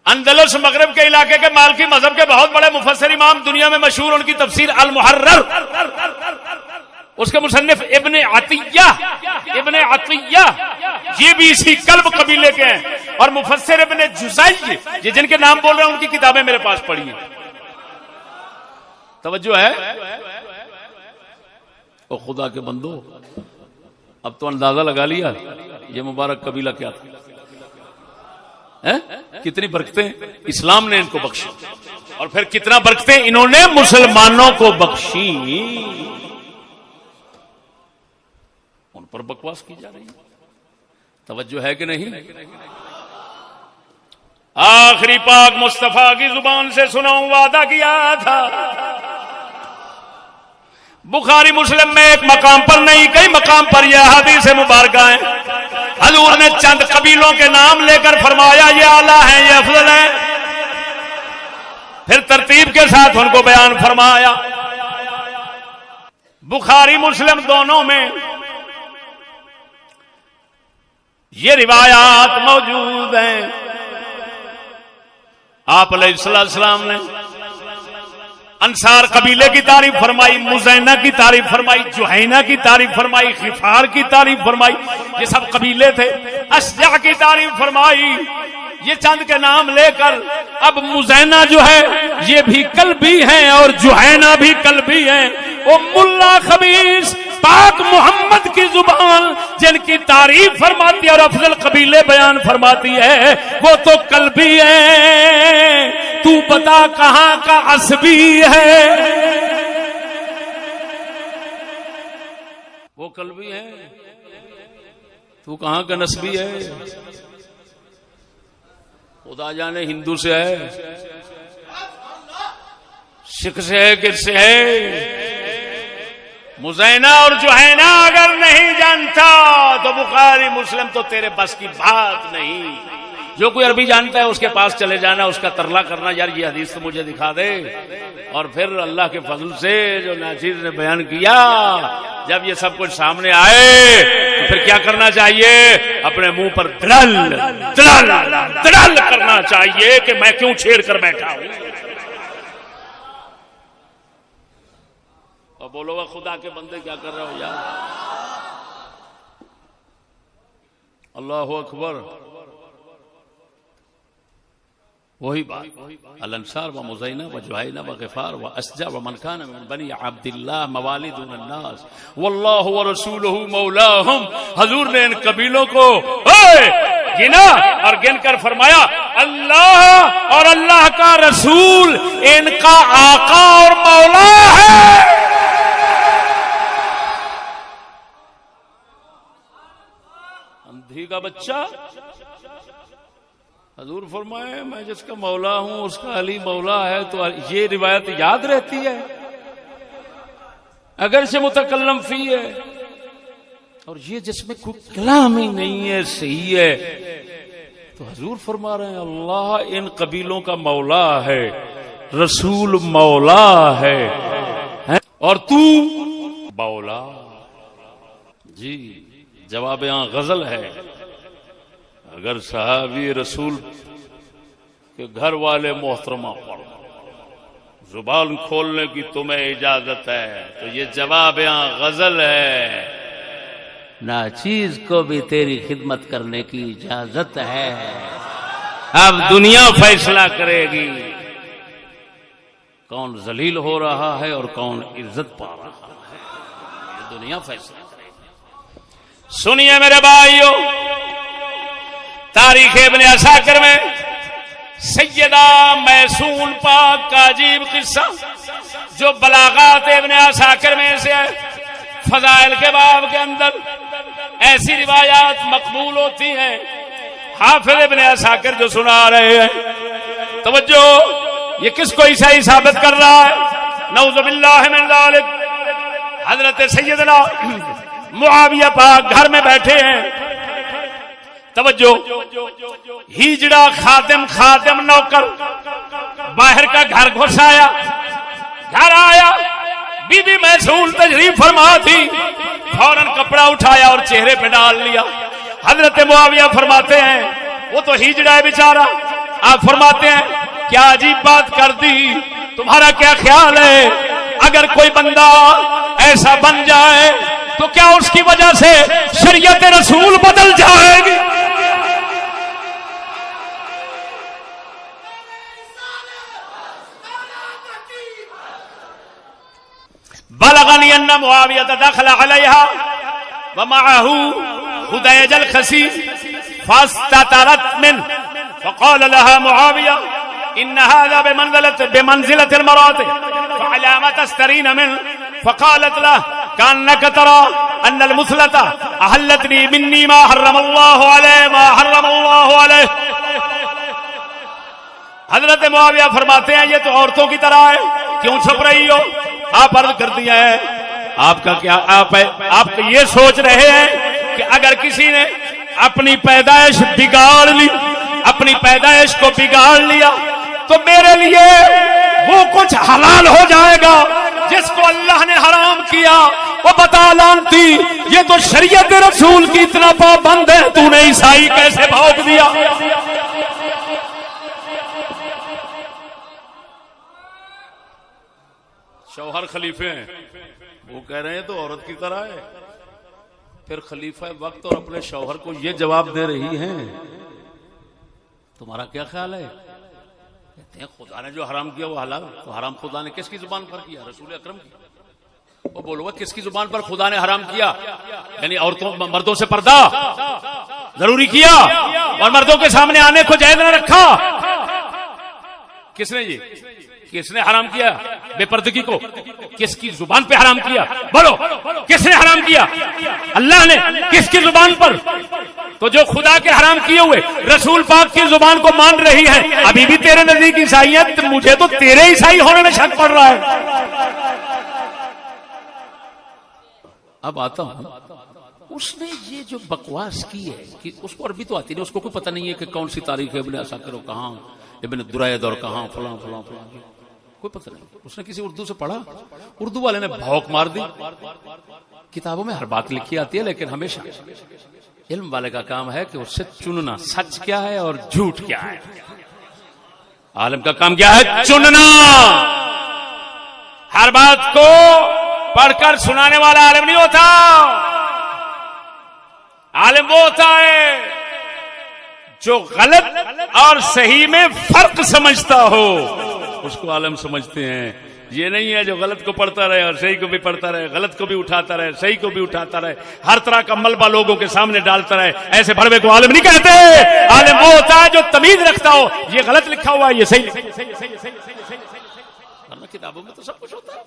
اندلس مغرب کے علاقے کے مالکی مذہب کے بہت بڑے مفسر امام، دنیا میں مشہور ان کی تفسیر المحرر، اس کے مصنف ابن عطیہ یہ بھی اسی کلب قبیلے کے ہیں، اور مفسر ابن جزئی یہ جن کے نام بول رہے ہیں ان کی کتابیں میرے پاس پڑھی ہیں. توجہ ہے؟ او خدا کے بندو، اب تو اندازہ لگا لیا یہ مبارک قبیلہ کیا تھا، کتنی برکتیں اسلام نے ان کو بخشی، اور پھر کتنا برکتیں انہوں نے مسلمانوں کو بخشی. ان پر بکواس کی جا رہی ہے. توجہ ہے کہ نہیں؟ آخری پاک مصطفیٰ کی زبان سے سناؤں، وعدہ کیا تھا بخاری مسلم میں ایک مقام پر نہیں کئی مقام پر یہ حدیث مبارکہ ہیں. حضور نے چند قبیلوں کے نام لے کر فرمایا یہ اعلیٰ ہیں، یہ افضل ہیں، پھر ترتیب کے ساتھ ان کو بیان فرمایا. بخاری مسلم دونوں میں یہ روایات موجود ہیں. آپ علیہ السلام نے انصار قبیلے کی تعریف فرمائی، مزینہ کی تعریف فرمائی، جوہینہ کی تعریف فرمائی، غفار کی تعریف فرمائی، یہ سب قبیلے تھے. اشجع کی تعریف فرمائی. یہ چند کے نام لے کر اب مزینہ جو ہے یہ بھی کلبی ہیں اور جوہینہ بھی کلبی ہیں. وہ ملا خبیث پاک محمد کی زبان جن کی تعریف فرماتی ہے اور افضل قبیلے بیان فرماتی ہے وہ تو کلبی ہیں. تو بتا کہاں کا عصبی ہے؟ وہ کلبی ہے، تو کہاں کا نسبی ہے؟ خدا جانے ہندو سے ہے، سکھ سے ہے، کس سے ہے؟ مزینہ اور جوہینہ اگر نہیں جانتا تو بخاری مسلم تو تیرے بس کی بات نہیں. جو کوئی عربی جانتا ہے اس کے پاس چلے جانا، اس کا ترلا کرنا، یار یہ حدیث تو مجھے دکھا دے. اور پھر اللہ کے فضل سے جو ناچیز نے بیان کیا، جب یہ سب کچھ سامنے آئے تو پھر کیا کرنا چاہیے؟ اپنے منہ پر دڑل کرنا چاہیے کہ میں کیوں چھیڑ کر بیٹھا ہوں. اور بولو گا خدا کے بندے کیا کر رہے ہو یار؟ اللہ اکبر. وہی بات، الانصار و مزینہ و جوہینہ و غفار و اشجع و من کان من بنی عبداللہ موالد الناس واللہ ورسولہ مولاہم. حضور نے ان قبیلوں کو گنا اور گن کر فرمایا اللہ اور اللہ کا رسول ان کا آقا اور مولا ہے. اندھی کا بچہ حضور فرمائے میں جس کا مولا ہوں اس کا علی مولا ہے. تو یہ روایت یاد رہتی ہے اگرچہ متکلم فی ہے، اور یہ جس میں کوئی کلام ہی نہیں ہے صحیح ہے. تو حضور فرما رہے ہیں اللہ ان قبیلوں کا مولا ہے، رسول مولا ہے، اور تو مولا. جی جواب یہاں غزل ہے. اگر صحابی رسول کے گھر والے محترمہ پر زبان کھولنے کی تمہیں اجازت ہے تو یہ جواب یہاں غزل ہے. ناچیز کو بھی تیری خدمت کرنے کی اجازت ہے. اب دنیا فیصلہ کرے گی کون ذلیل ہو رہا ہے اور کون عزت پا رہا ہے. یہ دنیا فیصلہ کرے گی. سنیے میرے بھائیو، تاریخ ابن عساکر میں سیدہ میسون پاک کا عجیب قصہ جو بلاغات ابن عساکر میں سے ہے، فضائل کے باب کے اندر ایسی روایات مقبول ہوتی ہیں. حافظ ابن عساکر جو سنا رہے ہیں، توجہ، یہ کس کو عیسائی ثابت کر رہا ہے؟ نعوذ باللہ من ذالک. حضرت سیدنا معاویہ پاک گھر میں بیٹھے ہیں. توجہ، ہیجڑا خادم نوکر باہر کا گھر گھس آیا. گھر آیا، بی بی میسون تشریف فرما تھی، فوراً کپڑا اٹھایا اور چہرے پہ ڈال لیا. حضرت معاویہ فرماتے ہیں وہ تو ہیجڑا ہے بیچارہ، آپ فرماتے ہیں کیا عجیب بات کر دی، تمہارا کیا خیال ہے اگر کوئی بندہ ایسا بن جائے تو کیا اس کی وجہ سے شریعت رسول بدل جائے گی؟ بلغنی ان معاویہ دخل علیہا ومعه خدیج الخسی فاستترت من فقال لها معاویہ ان هذا بمنزلة المرات فعلى ما تسترين منه فقالت له كأنك ترى ان المثلة احلتني مني ما حرم الله عليه ما حرم الله عليه. حضرت معاویہ فرماتے ہیں یہ تو عورتوں کی طرح ہے، کیوں چھپ رہی ہو؟ آپ عرض کر دیا ہے آپ کا کیا آپ یہ سوچ رہے ہیں کہ اگر کسی نے اپنی پیدائش بگاڑ لی، اپنی پیدائش کو بگاڑ لیا تو میرے لیے وہ کچھ حلال ہو جائے گا جس کو اللہ نے حرام کیا؟ وہ بتا لانتی، یہ تو شریعت رسول کی اتنا پابند ہے، تو نے عیسائی کیسے بھونک دیا؟ شوہر خلیفے ہیں، وہ کہہ رہے ہیں تو عورت کی طرح ہے، پھر خلیفہ وقت اور اپنے شوہر کو یہ جواب دے رہی ہیں تمہارا کیا خیال ہے؟ کہتے ہیں خدا نے جو حرام کیا وہ حلال، تو حرام خدا نے کس کی زبان پر کیا؟ رسول اکرم کی. وہ بولو گا کس کی زبان پر خدا نے حرام کیا؟ یعنی عورتوں مردوں سے پردہ ضروری کیا اور مردوں کے سامنے آنے کو جائز نہ رکھا. کس نے یہ کس نے حرام کیا بے پردگی کو؟ کس کی زبان پہ حرام کیا؟ بولو کس نے حرام کیا؟ اللہ نے. کس کی زبان پر؟ تو جو خدا کے حرام کیے ہوئے رسول پاک کی زبان کو مان رہی ہے، ابھی بھی تیرے نزدیک عیسائیت، مجھے تو تیرے عیسائی ہونے میں شک پڑ رہا ہے. اب آتا ہوں، اس نے یہ جو بکواس کی ہے کہ اس کو عربی تو آتی نہیں، اس کو کوئی پتہ نہیں ہے کہ کون سی تاریخ ہے، ابن عساکر و کہاں، ابن درید اور کہاں، فلاں فلاں فلاں، کوئی پتہ نہیں. اس نے کسی اردو سے پڑھا، اردو والے نے بھوک مار دی. کتابوں میں ہر بات لکھی آتی ہے لیکن ہمیشہ علم والے کا کام ہے کہ اس سے چننا سچ کیا ہے اور جھوٹ کیا ہے. عالم کا کام کیا ہے؟ چننا. ہر بات کو پڑھ کر سنانے والا عالم نہیں ہوتا. عالم وہ ہوتا ہے جو غلط اور صحیح میں فرق سمجھتا ہو، اس کو عالم سمجھتے ہیں. یہ نہیں ہے جو غلط کو پڑھتا رہے اور صحیح کو بھی پڑھتا رہے، غلط کو بھی اٹھاتا رہے، صحیح کو بھی اٹھاتا رہے، ہر طرح کا ملبہ لوگوں کے سامنے ڈالتا رہے. ایسے بڑوے کو عالم نہیں کہتے. عالم وہ ہوتا ہے جو تمیز رکھتا ہو، یہ غلط لکھا ہوا ہے، یہ صحیح ورنہ کتابوں میں تو سب کچھ ہوتا ہے.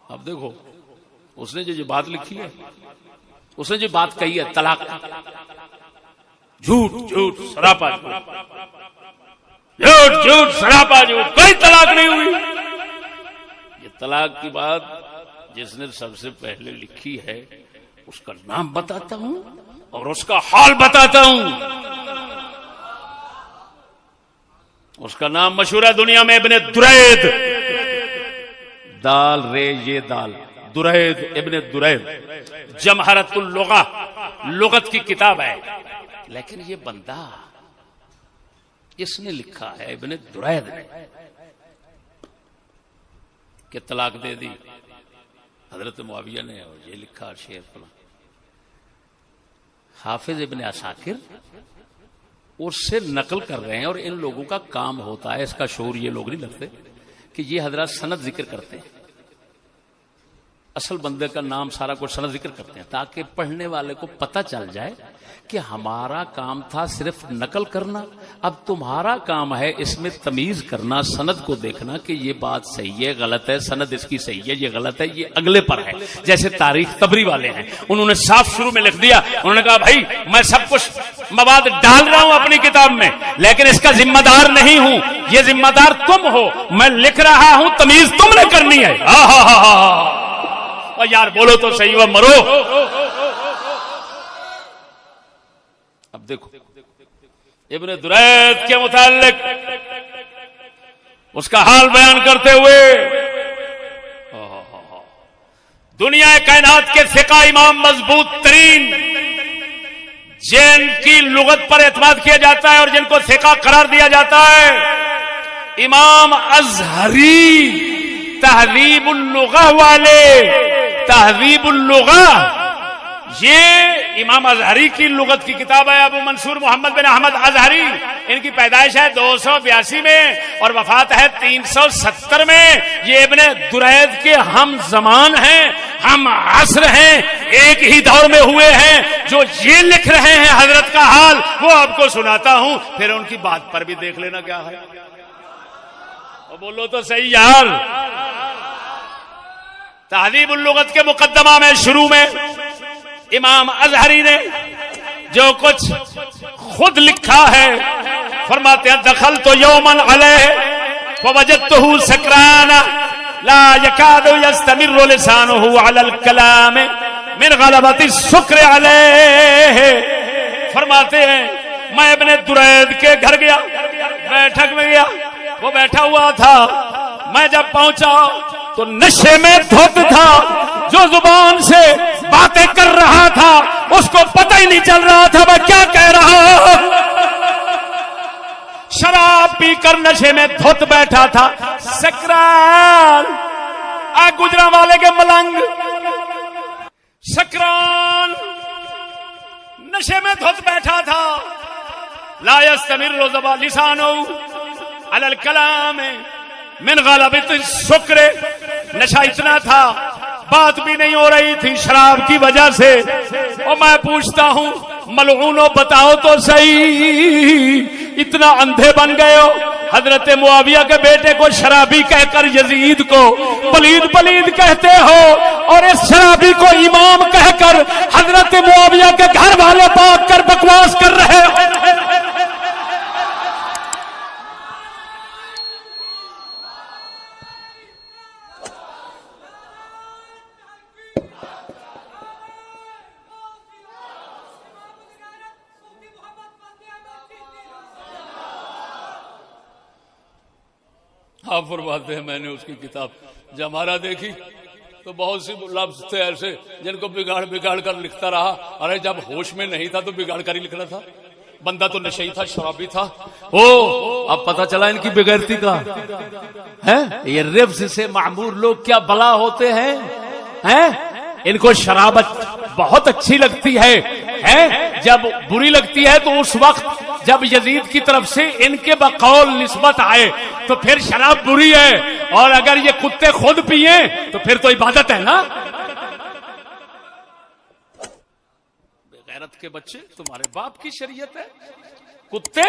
اب دیکھو اس نے جو بات لکھی ہے، اس نے جو بات کہی ہے طلاق، جھوٹ جھوٹ سراپا جھوٹ جھوٹ سراپا جھوٹ، کوئی طلاق نہیں ہوئی. یہ طلاق کی بات جس نے سب سے پہلے لکھی ہے اس کا نام بتاتا ہوں اور اس کا حال بتاتا ہوں. اس کا نام مشہور ہے دنیا میں، ابن درید، دال رے یہ دال، درید ابن درید، جمہرۃ اللغہ، لغت کی کتاب ہے. لیکن یہ بندہ اس نے لکھا ہے ابن درید نے کہ طلاق دے دی حضرت معاویہ نے، اور یہ لکھا شعر فلاں. حافظ ابن عساکر اس سے نقل کر رہے ہیں، اور ان لوگوں کا کام ہوتا ہے، اس کا شعور یہ لوگ نہیں لگتے کہ یہ حضرات سند ذکر کرتے ہیں، اصل بندے کا نام سارا کچھ سند ذکر کرتے ہیں تاکہ پڑھنے والے کو پتہ چل جائے کہ ہمارا کام تھا صرف نقل کرنا، اب تمہارا کام ہے اس میں تمیز کرنا، سند کو دیکھنا کہ یہ بات صحیح ہے غلط ہے، سند اس کی صحیح ہے یہ غلط ہے، یہ اگلے پر ہے. جیسے تاریخ تبری والے ہیں، انہوں نے صاف شروع میں لکھ دیا، انہوں نے کہا بھائی میں سب کچھ مواد ڈال رہا ہوں اپنی کتاب میں لیکن اس کا ذمہ دار نہیں ہوں، یہ ذمہ دار تم ہو، میں لکھ رہا ہوں، تمیز تم نے کرنی ہے. یار بولو تو صحیح و مرو. اب دیکھو ابن درید کے متعلق اس کا حال بیان کرتے ہوئے دنیا کائنات کے فقہ امام مضبوط ترین جن کی لغت پر اعتماد کیا جاتا ہے اور جن کو ثقہ قرار دیا جاتا ہے، امام ازہری تہذیب اللغہ والے، تہذیب اللغہ یہ امام ازہری کی لغت کی کتاب ہے۔ ابو منصور محمد بن احمد ازہری، ان کی پیدائش ہے 282 میں اور وفات ہے 370 میں۔ یہ ابن درید کے ہم زمان ہیں، ہم عصر ہیں، ایک ہی دور میں ہوئے ہیں۔ جو یہ لکھ رہے ہیں حضرت کا حال وہ آپ کو سناتا ہوں، پھر ان کی بات پر بھی دیکھ لینا کیا ہے۔ بولو تو صحیح یار۔ تہذیب اللغت کے مقدمہ میں شروع میں امام ازہری نے جو کچھ خود لکھا ہے فرماتے ہیں، دخلت یوما علیہ فوجدته سکرانا لا یکاد یستمر لسانه علی الکلام من غلبۃ السکر علیہ۔ فرماتے ہیں میں ابن درید کے گھر گیا، بیٹھک میں گیا، وہ بیٹھا ہوا تھا، میں جب پہنچا تو نشے میں دھت تھا، جو زبان سے باتیں کر رہا تھا اس کو پتہ ہی نہیں چل رہا تھا میں کیا کہہ رہا ہوں۔ شراب پی کر نشے میں دھت بیٹھا تھا، سکران گجرا والے کے ملنگ، سکران نشے میں دھت بیٹھا تھا، لا یستمر لسانہ علی الکلام من غلبۃ السکر، نشہ اتنا تھا بات بھی نہیں ہو رہی تھی شراب کی وجہ سے۔ اور میں پوچھتا ہوں ملعونو بتاؤ تو صحیح، اتنا اندھے بن گئے ہو؟ حضرت معاویہ کے بیٹے کو شرابی کہہ کر یزید کو پلید پلید کہتے ہو، اور اس شرابی کو امام کہہ کر حضرت معاویہ کے گھر والے پاک کر بکواس کر رہے ہو۔ آپ فرماتے ہیں میں نے اس کی کتاب جمارہ دیکھی تو بہت سی لفظ تھے ایسے جن کو بگاڑ بگاڑ کر لکھتا رہا۔ ارے جب ہوش میں نہیں تھا تو بگاڑ کر ہی لکھنا تھا، بندہ تو نشئی تھا، شرابی تھا۔ اب پتہ چلا ان کی بغیرتی کا ہے۔ یہ رفض سے معمور لوگ کیا بلا ہوتے ہیں، ان کو شراب بہت اچھی لگتی ہے، جب بری لگتی ہے تو اس وقت جب یزید کی طرف سے ان کے بقول نسبت آئے تو پھر شراب بری ہے، اور اگر یہ کتے خود پیئے تو پھر تو عبادت ہے نا۔ بغیرت کے بچے، تمہارے باپ کی شریعت ہے، کتے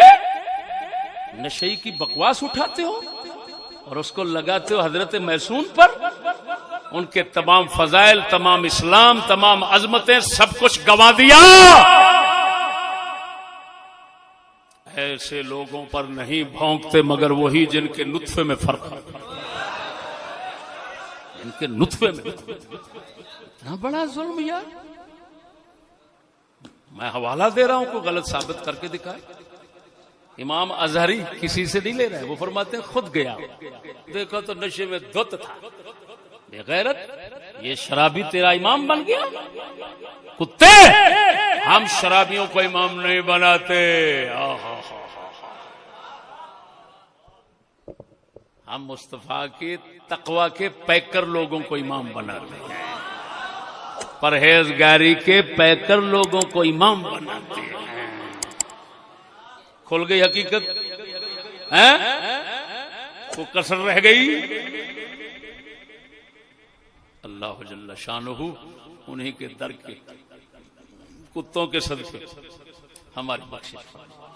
نشئی کی بکواس اٹھاتے ہو اور اس کو لگاتے ہو حضرت میسون پر۔ ان کے تمام فضائل، تمام اسلام، تمام عظمتیں، سب کچھ گنوا دیا۔ ایسے لوگوں پر نہیں بھونکتے مگر وہی جن کے نطفے میں فرق ہے، ان کے نطفے میں اتنا بڑا ظلم یار۔ میں حوالہ دے رہا ہوں، کوئی غلط ثابت کر کے دکھائے۔ امام ازہری کسی سے نہیں لے رہے، وہ فرماتے ہیں خود گیا، دیکھا تو نشے میں دھت تھا۔ بے غیرت، یہ شرابی تیرا امام بن گیا؟ کتے، ہم شرابیوں کو امام نہیں بناتے، ہم مصطفیٰ کے تقوی کے پیکر لوگوں کو امام بناتے ہیں، پرہیزگاری کے پیکر لوگوں کو امام بناتے ہیں۔ کھل گئی حقیقت، وہ کسر رہ گئی؟ اللہ جل شانہ انہی کے در کے کتوں کے صدقے ہماری بخشش فرمائے۔